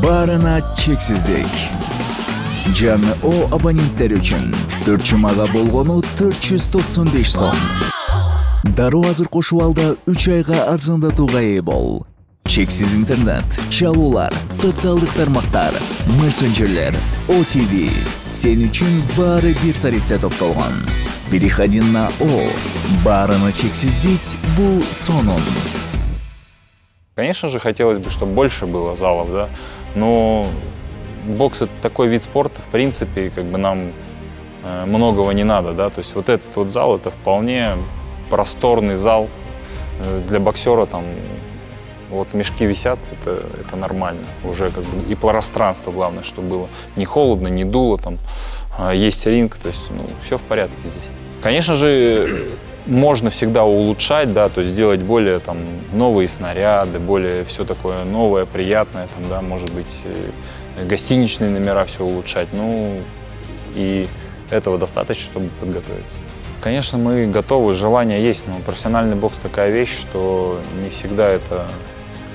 Баарына чексиздик. Жаңы О абоненттер үчүн 4 жумага болгону 495 сом. Дароо азыр кошуп алда 3 айга арзандатууга ээ бол. Чексиз интернет, чалуулар, социалдык тармактар, мессенджерлер, OTV. Сен үчүн баары бир тарифте топтолгон. Переходи на О. Баарына чексиздик бул сонун. Конечно же, хотелось бы, чтобы больше было залов, да, но бокс — это такой вид спорта, в принципе, как бы нам многого не надо, да, то есть вот этот вот зал — это вполне просторный зал для боксера, там, вот мешки висят, это нормально, уже как бы и пространство, главное, чтобы было не холодно, не дуло, там, есть ринг, то есть, ну, все в порядке здесь. Конечно же, можно всегда улучшать, да, то есть сделать более там новые снаряды, более все такое новое, приятное, там, да, может быть, гостиничные номера все улучшать, ну, и этого достаточно, чтобы подготовиться. Конечно, мы готовы, желание есть, но профессиональный бокс такая вещь, что не всегда это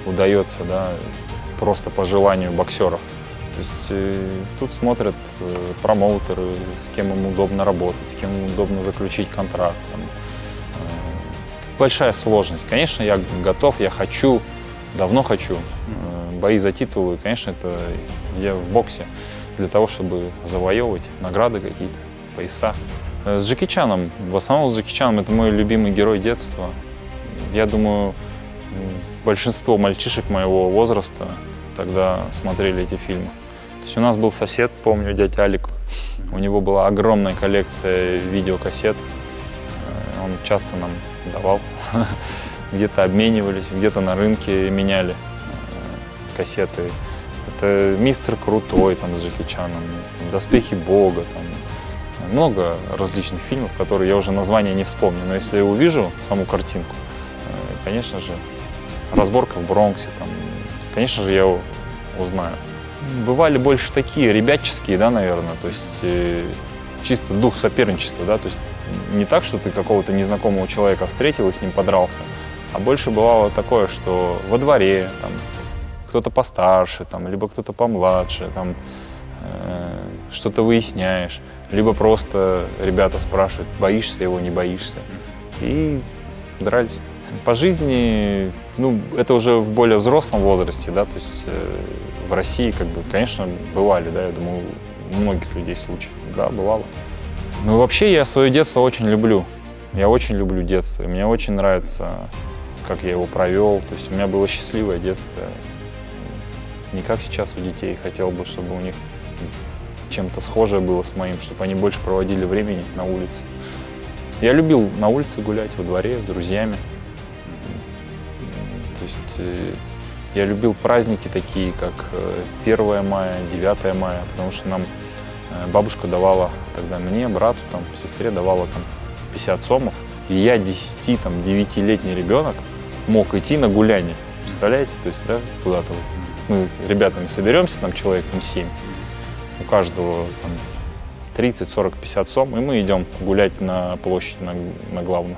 удается, да, просто по желанию боксеров. То есть тут смотрят промоутеры, с кем им удобно работать, с кем им удобно заключить контракт. Там. Большая сложность. Конечно, я готов, я хочу, давно хочу. Бои за титулы, конечно, это я в боксе для того, чтобы завоевывать награды какие-то, пояса. С Джеки Чаном, в основном с Джеки Чаном, это мой любимый герой детства. Я думаю, большинство мальчишек моего возраста тогда смотрели эти фильмы. То есть у нас был сосед, помню, дядя Алик. У него была огромная коллекция видеокассет. Он часто нам давал. Где-то обменивались, где-то на рынке меняли кассеты. Это «Мистер Крутой» там, с Джеки Чаном, там, «Доспехи Бога». Там. Много различных фильмов, которые я уже название не вспомню. Но если я увижу саму картинку, конечно же, «Разборка в Бронксе», там, конечно же, я узнаю. Бывали больше такие ребяческие, да, наверное, то есть чисто дух соперничества, да, то есть не так, что ты какого-то незнакомого человека встретил и с ним подрался, а больше бывало такое, что во дворе там кто-то постарше, там, либо кто-то помладше, там что-то выясняешь, либо просто ребята спрашивают, боишься его, не боишься, и дрались. По жизни, ну, это уже в более взрослом возрасте, да, то есть в России, как бы, конечно, бывали, да, я думаю, у многих людей случаи, да, бывало. Ну, вообще, я свое детство очень люблю, я очень люблю детство, и мне очень нравится, как я его провел, то есть у меня было счастливое детство, не как сейчас у детей, хотел бы, чтобы у них чем-то схожее было с моим, чтобы они больше проводили времени на улице. Я любил на улице гулять, во дворе, с друзьями. То есть я любил праздники такие, как 1 мая, 9 мая, потому что нам бабушка давала тогда мне, брату, там, сестре давала там 50 сомов. И я 9-летний ребенок мог идти на гуляние. Представляете? То есть, да, куда-то вот. Мы ребятами соберемся, там человек там 7. У каждого там 30, 40, 50 сом, и мы идем гулять на площадь, на главную.